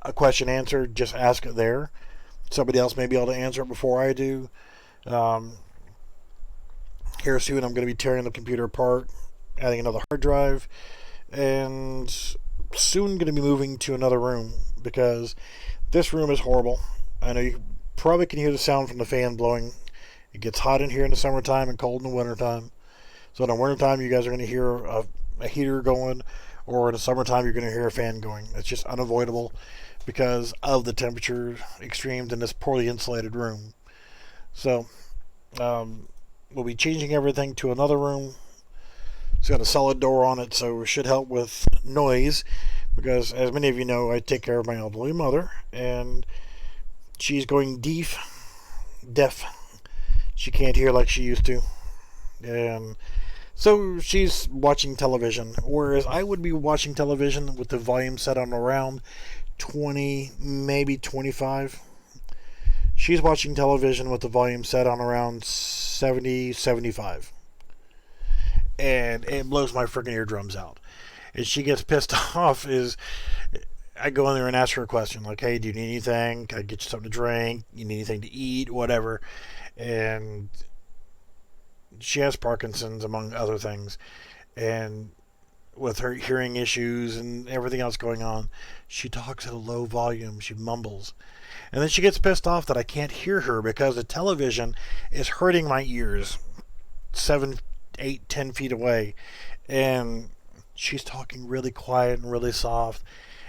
a question answered, just ask it there. Somebody else may be able to answer it before I do. Here soon I'm going to be tearing the computer apart, adding another hard drive, and soon going to be moving to another room because this room is horrible. I know you probably can hear the sound from the fan blowing. It gets hot in here in the summertime and cold in the wintertime. So in the wintertime, you guys are going to hear a heater going, or in the summertime, you're going to hear a fan going. It's just unavoidable because of the temperature extremes in this poorly insulated room. So we'll be changing everything to another room. It's got a solid door on it, so it should help with noise because, as many of you know, I take care of my elderly mother, and she's going deaf She can't hear like she used to. Um, so she's watching television, whereas I would be watching television with the volume set on around 20, maybe 25. She's watching television with the volume set on around 70, 75. And it blows my freaking eardrums out. And she gets pissed off is I go in there and ask her a question like, hey, do you need anything? Can I get you something to drink? You need anything to eat? Whatever. And she has Parkinson's, among other things. And with her hearing issues and everything else going on, she talks at a low volume. She mumbles. And then she gets pissed off that I can't hear her because the television is hurting my ears 7, 8, 10 feet away. And she's talking really quiet and really soft.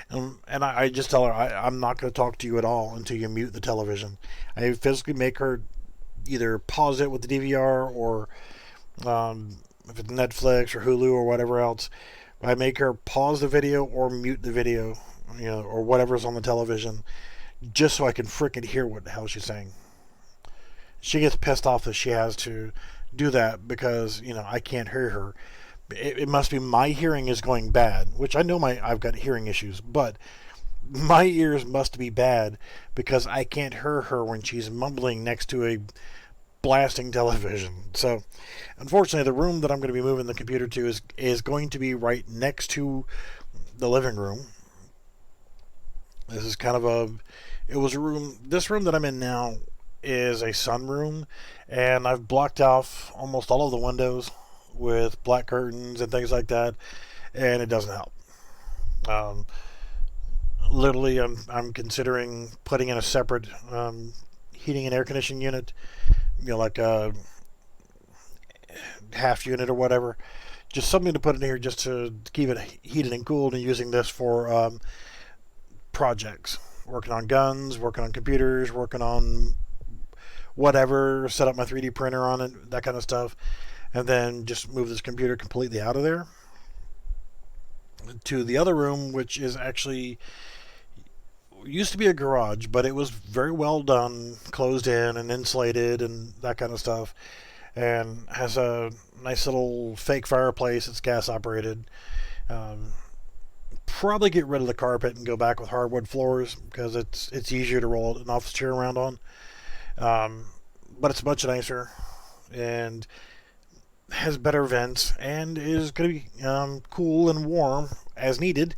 And I just tell her, I'm not going to talk to you at all until you mute the television. I physically make her either pause it with the DVR or if it's Netflix or Hulu or whatever else, I make her pause the video or mute the video, or whatever's on the television, just so I can freaking hear what the hell she's saying. She gets pissed off that she has to do that because, I can't hear her. It must be my hearing is going bad, which I know I've got hearing issues, but my ears must be bad because I can't hear her when she's mumbling next to a blasting television. So, unfortunately, the room that I'm going to be moving the computer to is going to be right next to the living room. This is kind of this room that I'm in now is a sunroom, and I've blocked off almost all of the windows with black curtains and things like that, and it doesn't help. Literally, I'm considering putting in a separate heating and air conditioning unit, like a half unit or whatever, just something to put in here just to keep it heated and cooled, and using this for projects, working on guns, working on computers, working on whatever, set up my 3D printer on it, that kind of stuff. And then just move this computer completely out of there to the other room, which is actually used to be a garage, but it was very well done, closed in and insulated and that kind of stuff, and has a nice little fake fireplace. It's gas operated. Probably get rid of the carpet and go back with hardwood floors because it's easier to roll an office chair around on. But it's much nicer and has better vents and is going to be cool and warm as needed,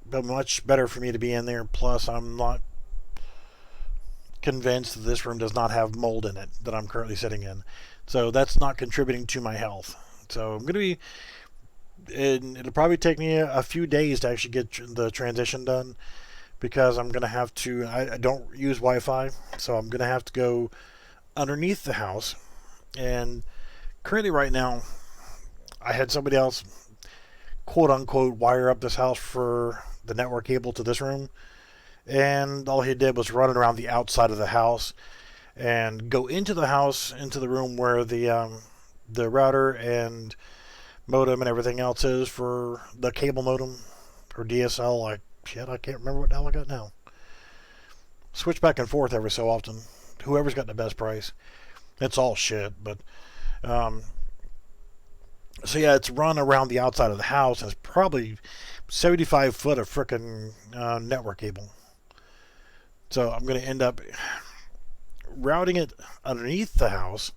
but much better for me to be in there. Plus, I'm not convinced that this room does not have mold in it that I'm currently sitting in, so that's not contributing to my health. So I'm going to be, it'll probably take me a few days to actually get the transition done because I'm going to have to, I don't use Wi-Fi, so I'm going to have to go underneath the house. And currently right now, I had somebody else, quote unquote, wire up this house for the network cable to this room, and all he did was run it around the outside of the house and go into the house, into the room where the router and modem and everything else is for the cable modem or DSL. I can't remember what the hell I got now. Switch back and forth every so often. Whoever's got the best price. It's all shit, but so yeah, it's run around the outside of the house. It's probably 75 foot of frickin' network cable. So I'm going to end up routing it underneath the house,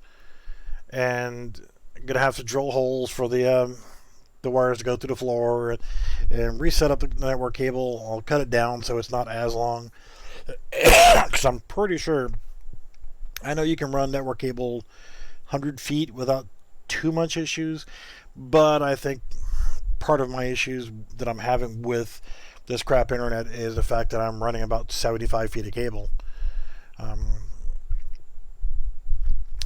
and I'm going to have to drill holes for the wires to go through the floor and reset up the network cable. I'll cut it down so it's not as long, because I'm pretty sure, I know you can run network cable 100 feet without too much issues, but I think part of my issues that I'm having with this crap internet is the fact that I'm running about 75 feet of cable.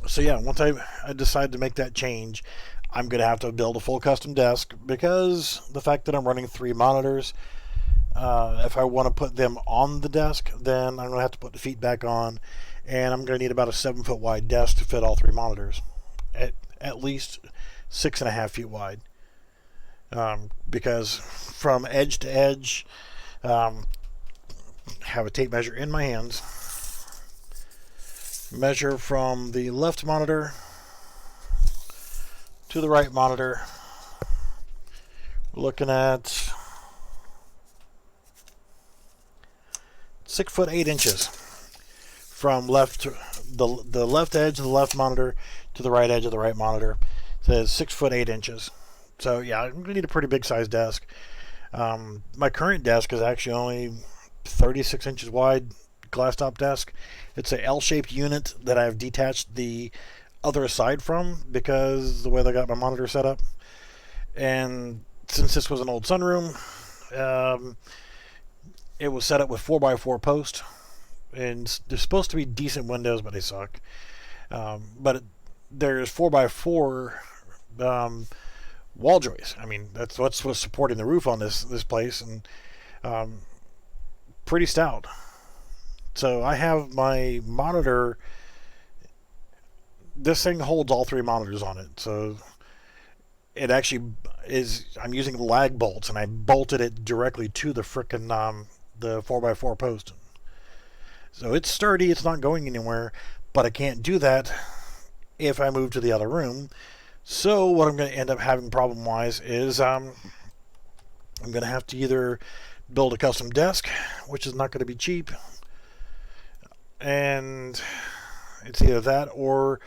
So yeah, once I decide to make that change, I'm going to have to build a full custom desk, because the fact that I'm running 3 monitors, if I want to put them on the desk, then I'm going to have to put the feet back on, and I'm going to need about a 7-foot wide desk to fit all 3 monitors. At least 6.5 feet wide, because from edge to edge, have a tape measure in my hands, Measure from the left monitor to the right monitor. We're looking at 6 foot 8 inches from the left edge of the left monitor to the right edge of the right monitor. It says 6 foot 8 inches. So yeah, I'm gonna need a pretty big size desk. My current desk is actually only 36 inches wide, glass top desk. It's a L-shaped unit that I've detached the other side from because the way they got my monitor set up. And since this was an old sunroom, it was set up with 4x4 post, and there's supposed to be decent windows, but they suck. There's 4x4 wall joists. I mean, that's what's supporting the roof on this place, and pretty stout. So I have my monitor. This thing holds all 3 monitors on it. So it actually is. I'm using lag bolts, and I bolted it directly to the frickin' the 4x4 post. So it's sturdy. It's not going anywhere. But I can't do that if I move to the other room. So what I'm going to end up having problem-wise is I'm going to have to either build a custom desk, which is not going to be cheap, and it's either that or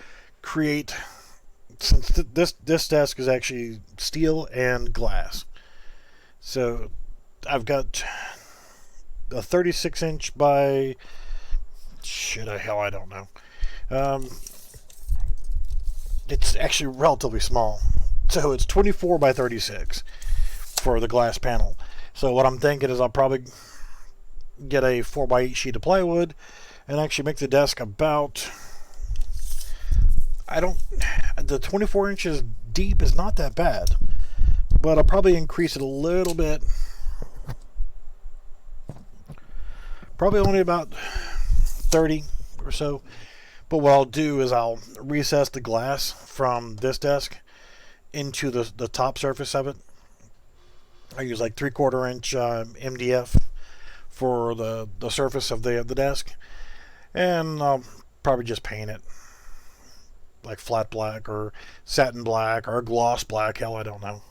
create, since this desk is actually steel and glass. So I've got a 36 inch by I don't know. It's actually relatively small. So it's 24 by 36 for the glass panel. So what I'm thinking is I'll probably get a 4x8 sheet of plywood and actually make the desk about, the 24 inches deep is not that bad, but I'll probably increase it a little bit. Probably only about 30 or so. But what I'll do is I'll recess the glass from this desk into the top surface of it. I use like 3/4 inch MDF for the surface of the desk, and I'll probably just paint it like flat black or satin black or gloss black. Hell, I don't know.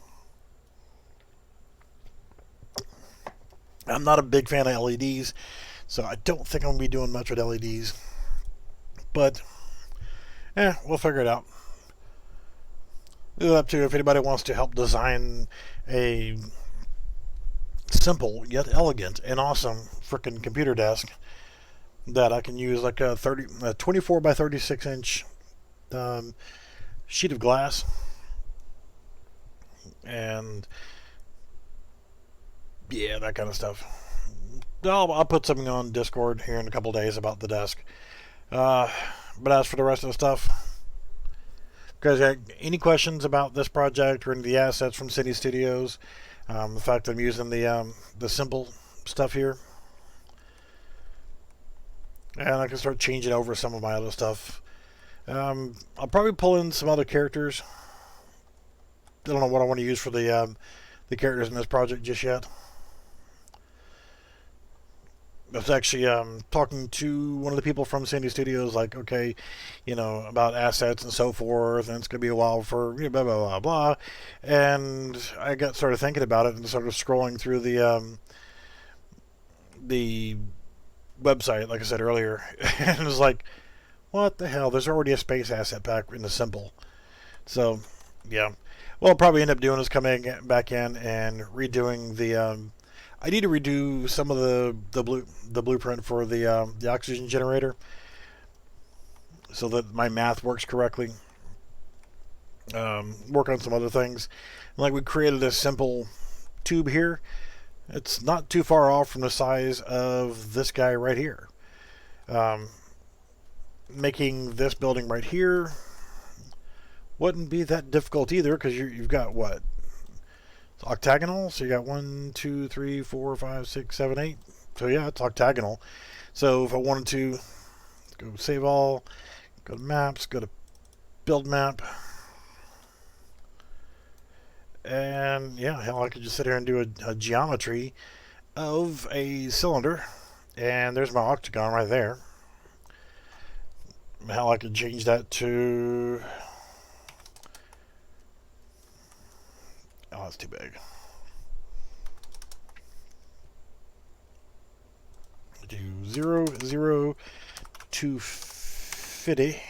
I'm not a big fan of LEDs, so I don't think I'm gonna be doing much with LEDs. But we'll figure it out. It's up to you if anybody wants to help design a simple yet elegant and awesome freaking computer desk that I can use like a 24 by 36 inch sheet of glass, and yeah, that kind of stuff. I'll put something on Discord here in a couple days about the desk. But as for the rest of the stuff, guys, any questions about this project or any of the assets from City Studios? The fact that I'm using the simple stuff here, and I can start changing over some of my other stuff. I'll probably pull in some other characters. I don't know what I want to use for the characters in this project just yet. I was actually talking to one of the people from Sandy Studios, like, okay, about assets and so forth, and it's going to be a while for blah, blah, blah, blah. And I got started thinking about it and started scrolling through the website, like I said earlier, and it was like, what the hell? There's already a space asset pack in the simple. So, yeah. What I'll probably end up doing is coming back in and redoing the... I need to redo some of the blueprint for the oxygen generator so that my math works correctly. Work on some other things. Like, we created a simple tube here. It's not too far off from the size of this guy right here. Making this building right here wouldn't be that difficult either, because you've got what? It's octagonal, so you got 1, 2, 3, 4, 5, 6, 7, 8. So yeah, it's octagonal. So if I wanted to go save all, go to maps, go to build map, and yeah, hell, I could just sit here and do a geometry of a cylinder, and there's my octagon right there. How I could change that to... Oh, that's too big. Do 0, 0, 250.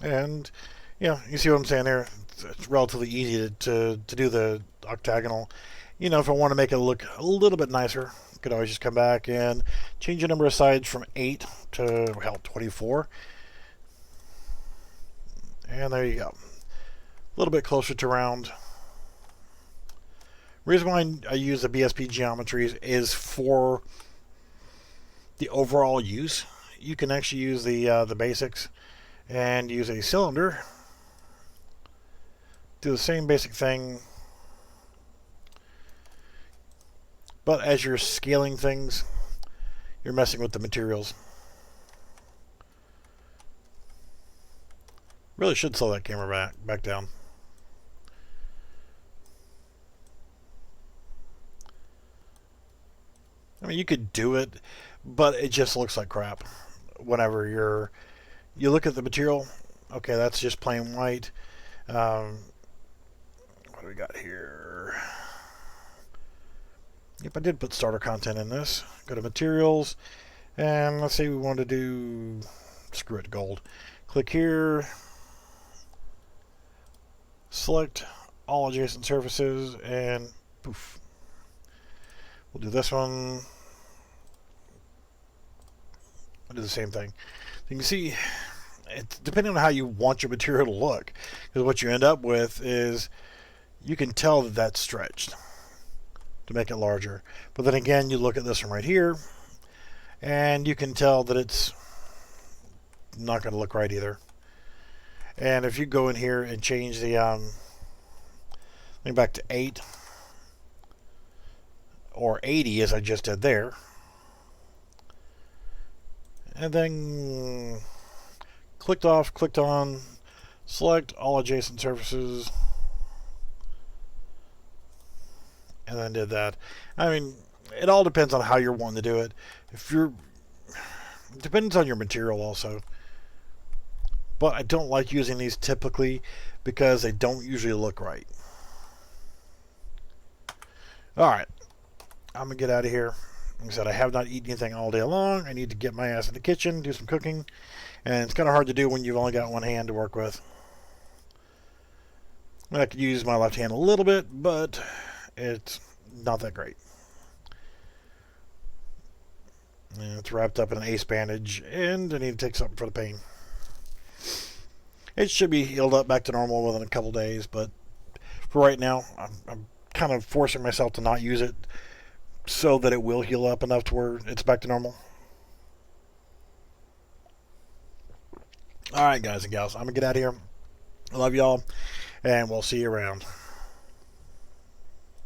And, yeah, you see what I'm saying there? It's relatively easy to do the octagonal. You know, if I want to make it look a little bit nicer, I could always just come back and change the number of sides from 8 to, hell, 24. And there you go. A little bit closer to round. The reason why I use the BSP geometries is for the overall use. You can actually use the basics and use a cylinder. Do the same basic thing, but as you're scaling things, you're messing with the materials. Really should slow that camera back down. I mean, you could do it, but it just looks like crap. Whenever you look at the material, okay, that's just plain white. What do we got here? Yep, I did put starter content in this. Go to materials, and let's say we want to do, screw it, gold. Click here, select all adjacent surfaces, and poof. We'll do this one. I'll do the same thing. You can see, it's depending on how you want your material to look, because what you end up with is you can tell that that's stretched to make it larger. But then again, you look at this one right here, and you can tell that it's not going to look right either. And if you go in here and change the back to 8 or 80 as I just did there, and then clicked off, clicked on, select all adjacent surfaces, and then did that. I mean, it all depends on how you're wanting to do it. It depends on your material also. But I don't like using these typically because they don't usually look right. Alright, I'm going to get out of here. Like I said, I have not eaten anything all day long. I need to get my ass in the kitchen, do some cooking. And it's kind of hard to do when you've only got one hand to work with. I could use my left hand a little bit, but it's not that great. And it's wrapped up in an ace bandage, and I need to take something for the pain. It should be healed up back to normal within a couple days, but for right now, I'm kind of forcing myself to not use it so that it will heal up enough to where it's back to normal. Alright, guys and gals, I'm going to get out of here. I love y'all, and we'll see you around.